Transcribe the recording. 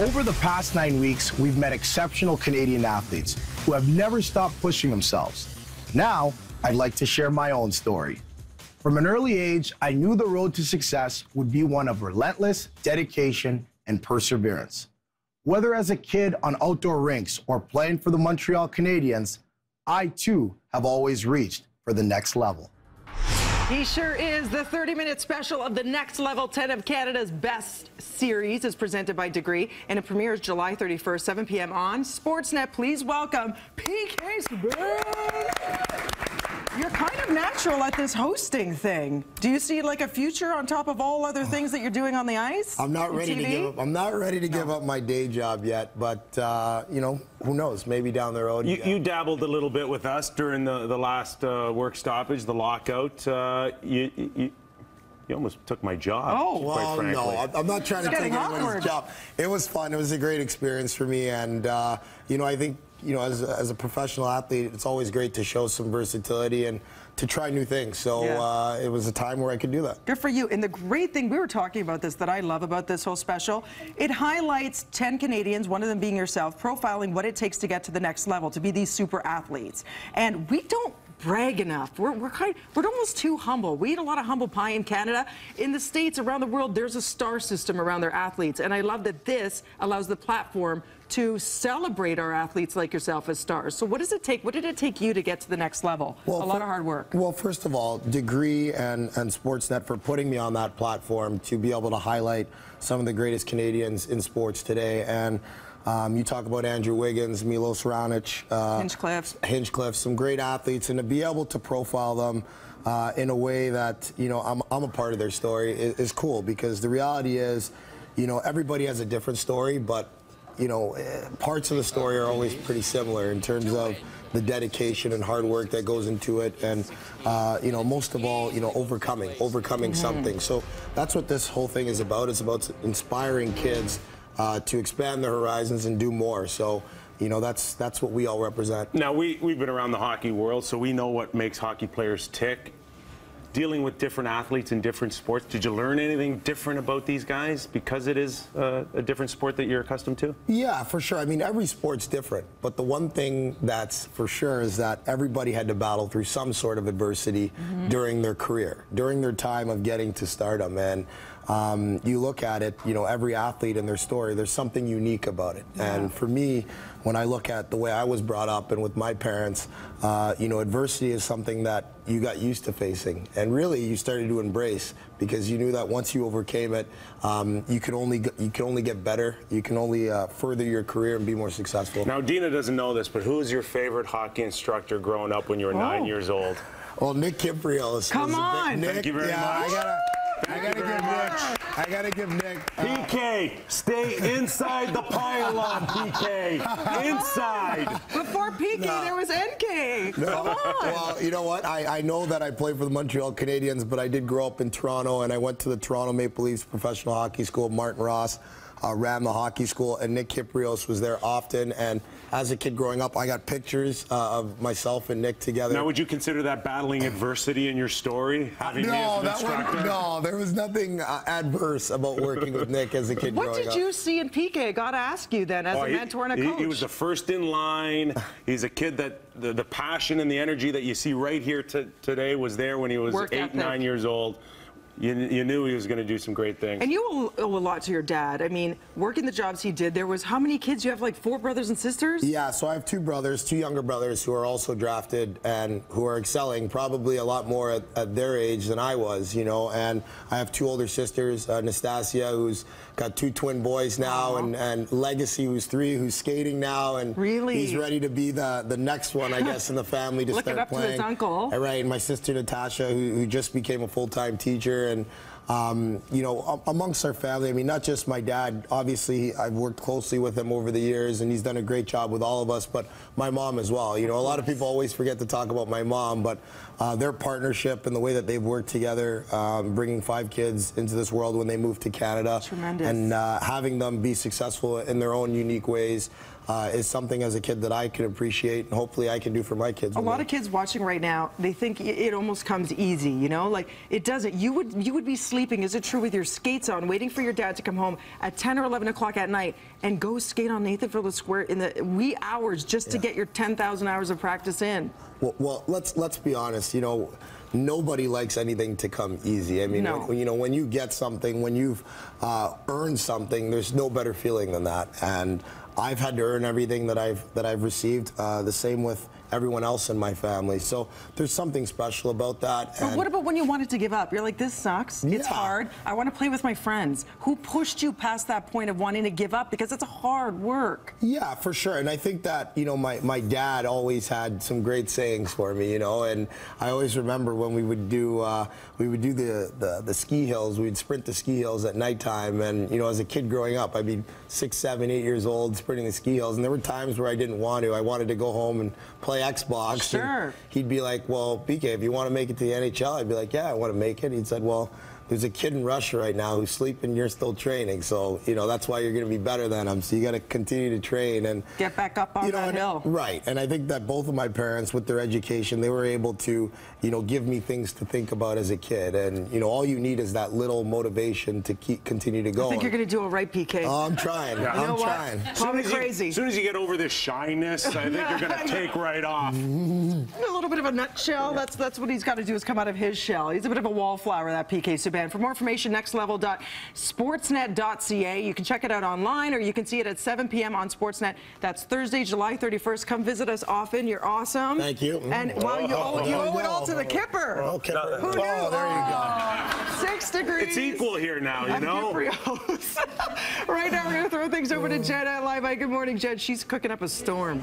Over the past 9 weeks, we've met exceptional Canadian athletes who have never stopped pushing themselves. Now, I'd like to share my own story. From an early age, I knew the road to success would be one of relentless dedication and perseverance. Whether as a kid on outdoor rinks or playing for the Montreal Canadiens, I too have always reached for the next level. He sure is. The 30-minute special of the Next Level 10 of Canada's Best series is presented by Degree, and it premieres July 31st, 7 p.m. on Sportsnet. Please welcome PK Subban. You're kind of natural at this hosting thing. Do you see like a future on top of all other things that you're doing on the ice? I'm not ready to give up. I'm not ready to give up my day job yet, but you know, who knows? Maybe down the road. You dabbled a little bit with us during the last work stoppage, the lockout. You almost took my job. Oh, well, no, I'm not trying to take anyone's job. It was fun. It was a great experience for me, and you know, I think, you know, as a professional athlete, it's always great to show some versatility and to try new things. So it was a time where I could do that. Good for you. And the great thing, we were talking about this, that I love about this whole special, it highlights 10 Canadians, one of them being yourself, profiling what it takes to get to the next level, to be these super athletes. And we don't brag enough. We're almost too humble. We eat a lot of humble pie in Canada. In the States, around the world, there's a star system around their athletes. And I love that this allows the platform to celebrate our athletes like yourself as stars. So what does it take? What did it take you to get to the next level? Well, a lot of hard work. Well, first of all, Degree and Sportsnet for putting me on that platform to be able to highlight some of the greatest Canadians in sports today. And you talk about Andrew Wiggins, Milos Raonic, Hinchcliffe, some great athletes, and to be able to profile them in a way that, you know, I'm a part of their story is cool, because the reality is, you know, everybody has a different story, but you know, parts of the story are always pretty similar in terms of the dedication and hard work that goes into it, and you know, most of all, you know, overcoming something. So that's what this whole thing is about. It's about inspiring kids to expand their horizons and do more. So, you know, that's what we all represent. Now, we've been around the hockey world, so we know what makes hockey players tick. Dealing with different athletes in different sports, did you learn anything different about these guys because it is a different sport that you're accustomed to? Yeah, for sure. I mean, every sport's different, but the one thing that's for sure is that everybody had to battle through some sort of adversity during their career, during their time of getting to stardom. And you look at it, you know, every athlete and their story, there's something unique about it. And for me, when I look at the way I was brought up and with my parents, you know, adversity is something that you got used to facing, and really you started to embrace, because you knew that once you overcame it, you can only get better. You can only further your career and be more successful. Now, Dina doesn't know this, but who was your favorite hockey instructor growing up when you were 9 years old? Well, Nick Kiprios. Come on! Nick, thank you very much. I gotta give Nick. PK, stay inside the pylon, PK. Inside. Before PK, there was NK. No. Come on. Well, you know what? I know that I played for the Montreal Canadiens, but I did grow up in Toronto, and I went to the Toronto Maple Leafs Professional Hockey School. Martin Ross ran the hockey school, and Nick Kiprios was there often. And as a kid growing up, I got pictures of myself and Nick together. Now, would you consider that battling adversity in your story? Having No, there was nothing adverse about working with Nick as a kid growing up. What did you see in PK? I got to ask you then, as a mentor and a coach. He was the first in line. He's a kid that the passion and the energy that you see right here today was there when he was 8, 9 years old. You knew he was going to do some great things. And you owe a lot to your dad. I mean, working the jobs he did, there was how many kids? You have like 4 brothers and sisters? Yeah, so I have 2 brothers, 2 younger brothers who are also drafted and who are excelling probably a lot more at their age than I was, you know. And I have 2 older sisters, Nastasia, who's got 2 twin boys now, and Legacy, who's 3, who's skating now, and he's ready to be the next one, I guess, in the family to start playing. To his uncle. Right, and my sister Natasha, who just became a full-time teacher. And you know, amongst our family, I mean, not just my dad, obviously I've worked closely with him over the years, and he's done a great job with all of us, but my mom as well. You know, a lot of people always forget to talk about my mom, but their partnership and the way that they've worked together, bringing 5 kids into this world when they moved to Canada, and having them be successful in their own unique ways, is something as a kid that I can appreciate, and hopefully I can do for my kids. A lot of kids watching right now, they think it almost comes easy, you know, like it doesn't. You would be sleeping sleeping? Is it true with your skates on, waiting for your dad to come home at 10 or 11 o'clock at night and go skate on Nathanville Square in the wee hours just to get your 10,000 hours of practice in? Well, let's be honest. Nobody likes anything to come easy. I mean, No. when you get something, when you've earned something, there's no better feeling than that. And I've had to earn everything that I've received. The same with everyone else in my family. So there's something special about that. But what about when you wanted to give up? You're like, this sucks. It's Yeah. hard. I want to play with my friends. Who pushed you past that point of wanting to give up? Because it's hard work. Yeah, for sure. And I think that, my dad always had some great sayings for me, and I always remember when we would do the ski hills, we'd sprint the ski hills at nighttime. And, as a kid growing up, I'd be 6, 7, 8 years old sprinting the ski hills. And there were times where I didn't want to. I wanted to go home and play Xbox. Sure. And he'd be like, well, BK, if you want to make it to the NHL, I'd be like, yeah, I want to make it. He'd said, well, there's a kid in Russia right now who's sleeping, you're still training. So, that's why you're going to be better than him. So you got to continue to train and Get back up on that hill. Right. And I think that both of my parents, with their education, they were able to, give me things to think about as a kid. And, all you need is that little motivation to continue to go. I think you're going to do it right, PK. Oh, I'm trying. You know I'm what? trying. Call me crazy. As soon as you get over this shyness, I think you're going to take right off. A little bit of a nutshell. That's what he's got to do, is come out of his shell. He's a bit of a wallflower, that PK Subban. For more information, nextlevel.sportsnet.ca. You can check it out online, or you can see it at 7 p.m. on Sportsnet. That's Thursday, July 31st. Come visit us often. You're awesome. Thank you. And well, you owe it all to the Kipper. Oh, Kipper. Who knew? Oh, there you go. 6 degrees. It's equal here now, I'm Kiprios. Right now, we're going to throw things over to Jen at Live. Good morning, Jen. She's cooking up a storm.